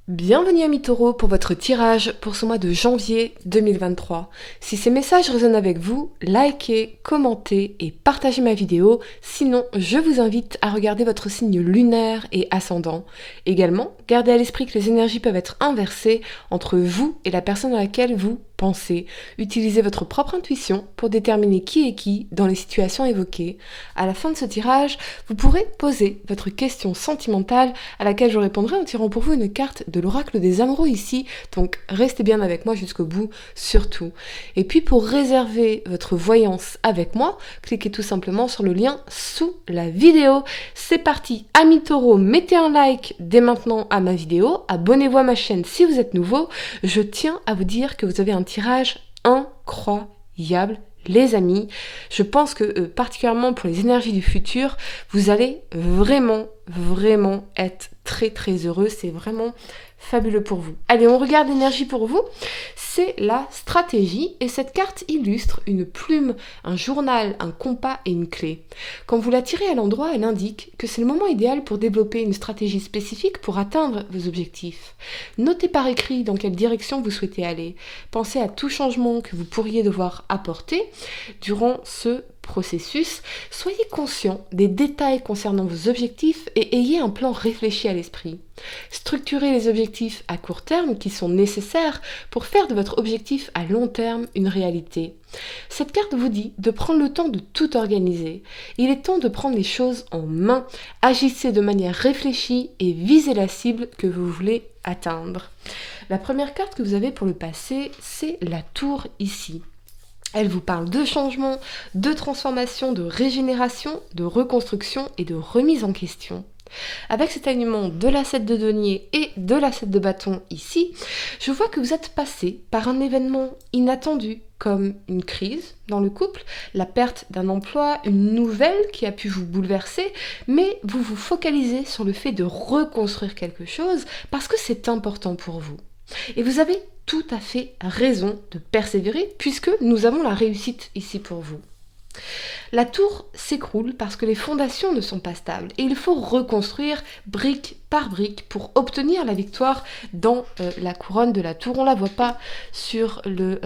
Bienvenue Amis Taureaux pour votre tirage pour ce mois de janvier 2023. Si ces messages résonnent avec vous, likez, commentez et partagez ma vidéo. Sinon, je vous invite à regarder votre signe lunaire et ascendant. Également, gardez à l'esprit que les énergies peuvent être inversées entre vous et la personne à laquelle vous pensez. Utilisez votre propre intuition pour déterminer qui est qui dans les situations évoquées. À la fin de ce tirage, vous pourrez poser votre question sentimentale à laquelle je répondrai en tirant pour vous une carte de l'oracle des amoureux ici. Donc restez bien avec moi jusqu'au bout surtout. Et puis pour réserver votre voyance avec moi, cliquez tout simplement sur le lien sous la vidéo. C'est parti, amis taureaux, mettez un like dès maintenant à ma vidéo, abonnez-vous à ma chaîne si vous êtes nouveau. Je tiens à vous dire que vous avez un tirage incroyable, les amis. Je pense que particulièrement pour les énergies du futur, vous allez vraiment être très heureux. C'est vraiment fabuleux pour vous. Allez, on regarde l'énergie pour vous. C'est la stratégie et cette carte illustre une plume, un journal, un compas et une clé. Quand vous la tirez à l'endroit, elle indique que c'est le moment idéal pour développer une stratégie spécifique pour atteindre vos objectifs. Notez par écrit dans quelle direction vous souhaitez aller. Pensez à tout changement que vous pourriez devoir apporter durant ce processus. Soyez conscient des détails concernant vos objectifs et ayez un plan réfléchi à l'esprit. Structurez les objectifs à court terme qui sont nécessaires pour faire de votre objectif à long terme une réalité. Cette carte vous dit de prendre le temps de tout organiser. Il est temps de prendre les choses en main. Agissez de manière réfléchie et visez la cible que vous voulez atteindre. La première carte que vous avez pour le passé, c'est la tour ici. Elle vous parle de changement, de transformation, de régénération, de reconstruction et de remise en question. Avec cet alignement de la 7 de denier et de la 7 de bâton ici, je vois que vous êtes passé par un événement inattendu comme une crise dans le couple, la perte d'un emploi, une nouvelle qui a pu vous bouleverser, mais vous vous focalisez sur le fait de reconstruire quelque chose parce que c'est important pour vous. Et vous avez tout à fait raison de persévérer puisque nous avons la réussite ici pour vous. La tour s'écroule parce que les fondations ne sont pas stables et il faut reconstruire brique par brique pour obtenir la victoire dans la couronne de la tour. On ne la voit pas sur le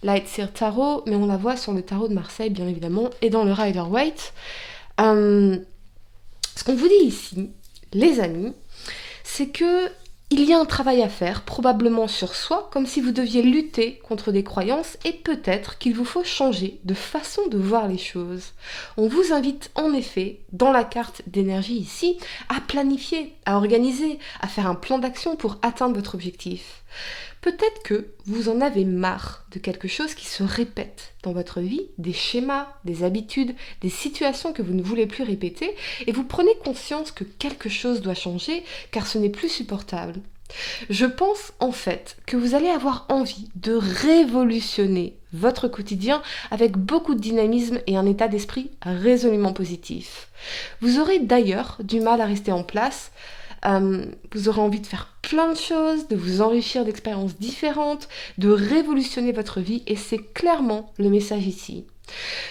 Lightseer Tarot, mais on la voit sur le tarot de Marseille bien évidemment et dans le Rider-Waite. Ce qu'on vous dit ici, les amis, c'est que il y a un travail à faire, probablement sur soi, comme si vous deviez lutter contre des croyances et peut-être qu'il vous faut changer de façon de voir les choses. On vous invite en effet, dans la carte d'énergie ici, à planifier, à organiser, à faire un plan d'action pour atteindre votre objectif. Peut-être que vous en avez marre de quelque chose qui se répète dans votre vie, des schémas, des habitudes, des situations que vous ne voulez plus répéter, et vous prenez conscience que quelque chose doit changer car ce n'est plus supportable. Je pense en fait que vous allez avoir envie de révolutionner votre quotidien avec beaucoup de dynamisme et un état d'esprit résolument positif. Vous aurez d'ailleurs du mal à rester en place. Vous aurez envie de faire plein de choses, de vous enrichir d'expériences différentes, de révolutionner votre vie et c'est clairement le message ici.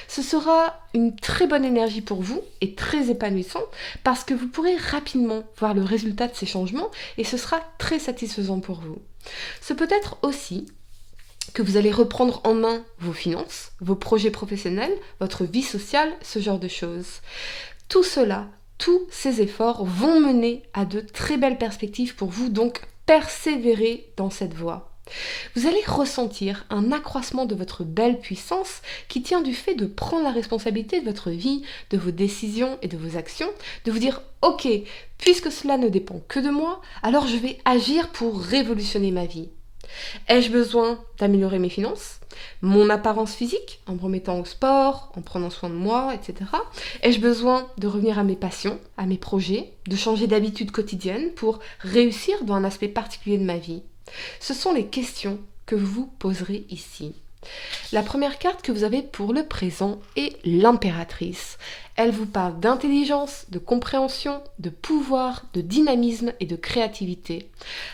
Ce sera une très bonne énergie pour vous et très épanouissant parce que vous pourrez rapidement voir le résultat de ces changements et ce sera très satisfaisant pour vous. Ce peut être aussi que vous allez reprendre en main vos finances, vos projets professionnels, votre vie sociale, ce genre de choses. Tout cela, tous ces efforts vont mener à de très belles perspectives pour vous, donc persévérez dans cette voie. Vous allez ressentir un accroissement de votre belle puissance qui tient du fait de prendre la responsabilité de votre vie, de vos décisions et de vos actions, de vous dire « Ok, puisque cela ne dépend que de moi, alors je vais agir pour révolutionner ma vie. » Ai-je besoin d'améliorer mes finances, mon apparence physique, en me remettant au sport, en prenant soin de moi, etc. Ai-je besoin de revenir à mes passions, à mes projets, de changer d'habitude quotidienne pour réussir dans un aspect particulier de ma vie? Ce sont les questions que vous vous poserez ici. La première carte que vous avez pour le présent est l'impératrice. Elle vous parle d'intelligence, de compréhension, de pouvoir, de dynamisme et de créativité.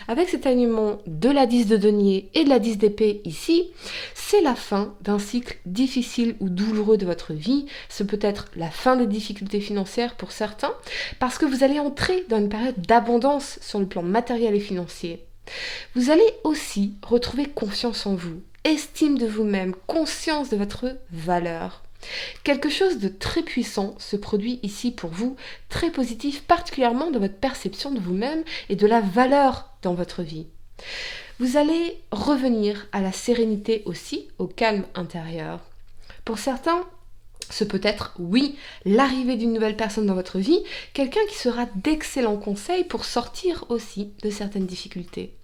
Avec cet alignement de la 10 de denier et de la 10 d'épée ici, c'est la fin d'un cycle difficile ou douloureux de votre vie. Ce peut être la fin des difficultés financières pour certains, parce que vous allez entrer dans une période d'abondance sur le plan matériel et financier. Vous allez aussi retrouver confiance en vous, estime de vous-même, conscience de votre valeur. Quelque chose de très puissant se produit ici pour vous, très positif, particulièrement dans votre perception de vous-même et de la valeur dans votre vie. Vous allez revenir à la sérénité aussi, au calme intérieur. Pour certains, ce peut être, oui, l'arrivée d'une nouvelle personne dans votre vie, quelqu'un qui sera d'excellents conseils pour sortir aussi de certaines difficultés.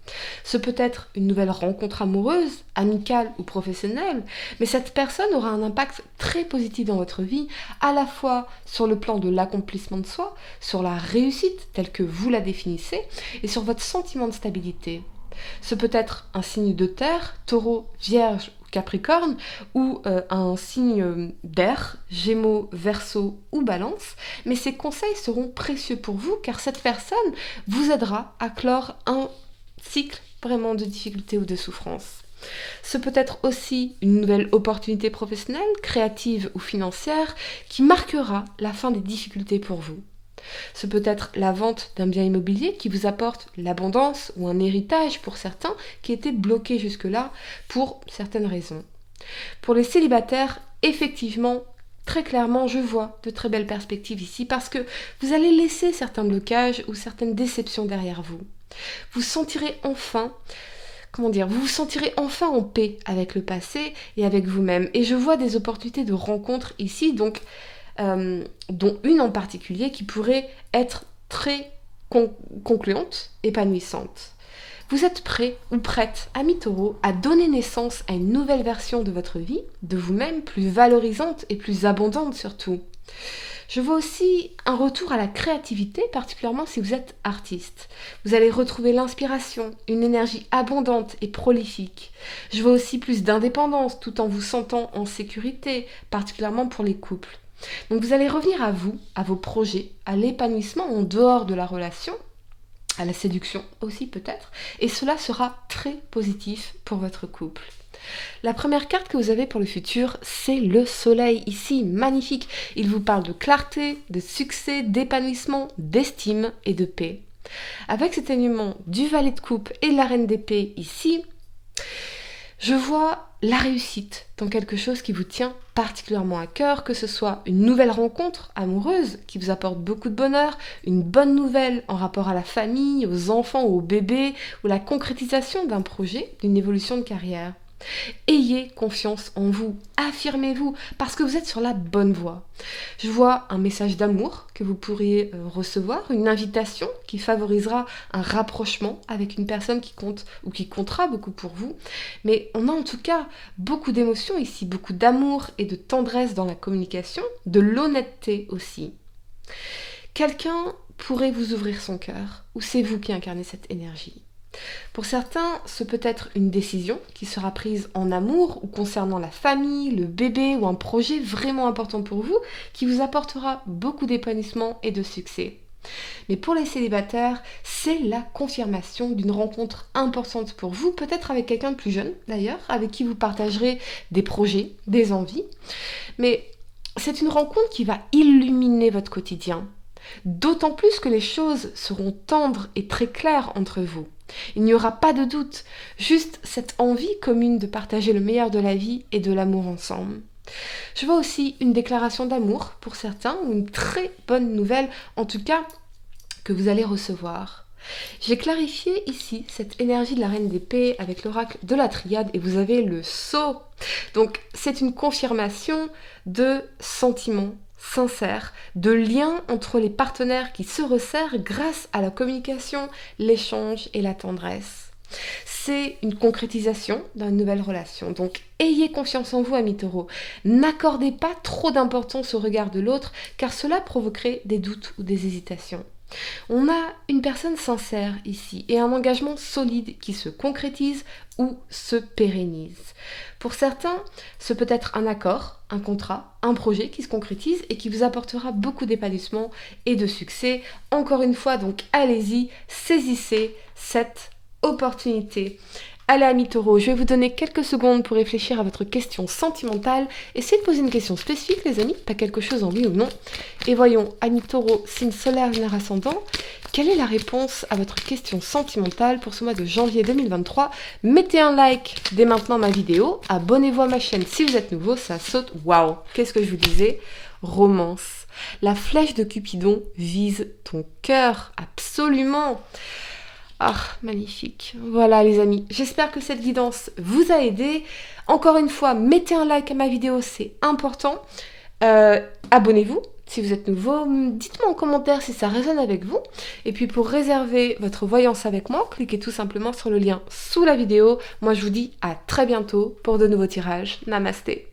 Ce peut être une nouvelle rencontre amoureuse, amicale ou professionnelle, mais cette personne aura un impact très positif dans votre vie, à la fois sur le plan de l'accomplissement de soi, sur la réussite telle que vous la définissez, et sur votre sentiment de stabilité. Ce peut être un signe de terre, taureau, vierge, Capricorne, ou un signe d'air, Gémeaux, Verseau ou Balance, mais ces conseils seront précieux pour vous car cette personne vous aidera à clore un cycle vraiment de difficultés ou de souffrance. Ce peut être aussi une nouvelle opportunité professionnelle, créative ou financière qui marquera la fin des difficultés pour vous. Ce peut être la vente d'un bien immobilier qui vous apporte l'abondance ou un héritage pour certains qui étaient bloqués jusque-là pour certaines raisons. Pour les célibataires, effectivement, très clairement, je vois de très belles perspectives ici parce que vous allez laisser certains blocages ou certaines déceptions derrière vous. Vous sentirez enfin vous vous sentirez enfin en paix avec le passé et avec vous-même. Et je vois des opportunités de rencontres ici, donc dont une en particulier qui pourrait être très concluante, épanouissante. Vous êtes prêt ou prête, ami Taureau, à donner naissance à une nouvelle version de votre vie, de vous-même, plus valorisante et plus abondante surtout. Je vois aussi un retour à la créativité, particulièrement si vous êtes artiste. Vous allez retrouver l'inspiration, une énergie abondante et prolifique. Je vois aussi plus d'indépendance tout en vous sentant en sécurité, particulièrement pour les couples. Donc vous allez revenir à vous, à vos projets, à l'épanouissement en dehors de la relation, à la séduction aussi peut-être, et cela sera très positif pour votre couple. La première carte que vous avez pour le futur, c'est le soleil ici, magnifique. Il vous parle de clarté, de succès, d'épanouissement, d'estime et de paix. Avec cet alignement du valet de coupe et de la reine d'épée ici, je vois la réussite dans quelque chose qui vous tient particulièrement à cœur, que ce soit une nouvelle rencontre amoureuse qui vous apporte beaucoup de bonheur, une bonne nouvelle en rapport à la famille, aux enfants ou aux bébés, ou la concrétisation d'un projet, d'une évolution de carrière. Ayez confiance en vous, affirmez-vous, parce que vous êtes sur la bonne voie. Je vois un message d'amour que vous pourriez recevoir, une invitation qui favorisera un rapprochement avec une personne qui compte ou qui comptera beaucoup pour vous. Mais on a en tout cas beaucoup d'émotions ici, beaucoup d'amour et de tendresse dans la communication, de l'honnêteté aussi. Quelqu'un pourrait vous ouvrir son cœur, ou c'est vous qui incarnez cette énergie. Pour certains, ce peut être une décision qui sera prise en amour ou concernant la famille, le bébé ou un projet vraiment important pour vous qui vous apportera beaucoup d'épanouissement et de succès. Mais pour les célibataires, c'est la confirmation d'une rencontre importante pour vous, peut-être avec quelqu'un de plus jeune d'ailleurs, avec qui vous partagerez des projets, des envies. Mais c'est une rencontre qui va illuminer votre quotidien, d'autant plus que les choses seront tendres et très claires entre vous. Il n'y aura pas de doute, juste cette envie commune de partager le meilleur de la vie et de l'amour ensemble. Je vois aussi une déclaration d'amour pour certains, ou une très bonne nouvelle, en tout cas, que vous allez recevoir. J'ai clarifié ici cette énergie de la reine d'épée avec l'oracle de la triade et vous avez le sceau. Donc c'est une confirmation de sentiments sincère, de lien entre les partenaires qui se resserrent grâce à la communication, l'échange et la tendresse. C'est une concrétisation d'une nouvelle relation. Donc ayez confiance en vous, amis taureaux. N'accordez pas trop d'importance au regard de l'autre car cela provoquerait des doutes ou des hésitations. On a une personne sincère ici et un engagement solide qui se concrétise ou se pérennise. Pour certains, ce peut être un accord, un contrat, un projet qui se concrétise et qui vous apportera beaucoup d'épanouissement et de succès. Encore une fois, donc allez-y, saisissez cette opportunité. Allez, amis taureaux, je vais vous donner quelques secondes pour réfléchir à votre question sentimentale. Essayez de poser une question spécifique, les amis, pas quelque chose en oui ou non. Et voyons, amis taureaux, signe solaire, lunaire ascendant, quelle est la réponse à votre question sentimentale pour ce mois de janvier 2023? Mettez un like dès maintenant à ma vidéo, abonnez-vous à ma chaîne si vous êtes nouveau, ça saute. Waouh, qu'est-ce que je vous disais? Romance. La flèche de Cupidon vise ton cœur, absolument. Ah, magnifique. Voilà les amis, j'espère que cette guidance vous a aidé. Encore une fois, mettez un like à ma vidéo, c'est important. Abonnez-vous si vous êtes nouveau. Dites-moi en commentaire si ça résonne avec vous. Et puis pour réserver votre voyance avec moi, cliquez tout simplement sur le lien sous la vidéo. Moi je vous dis à très bientôt pour de nouveaux tirages. Namasté.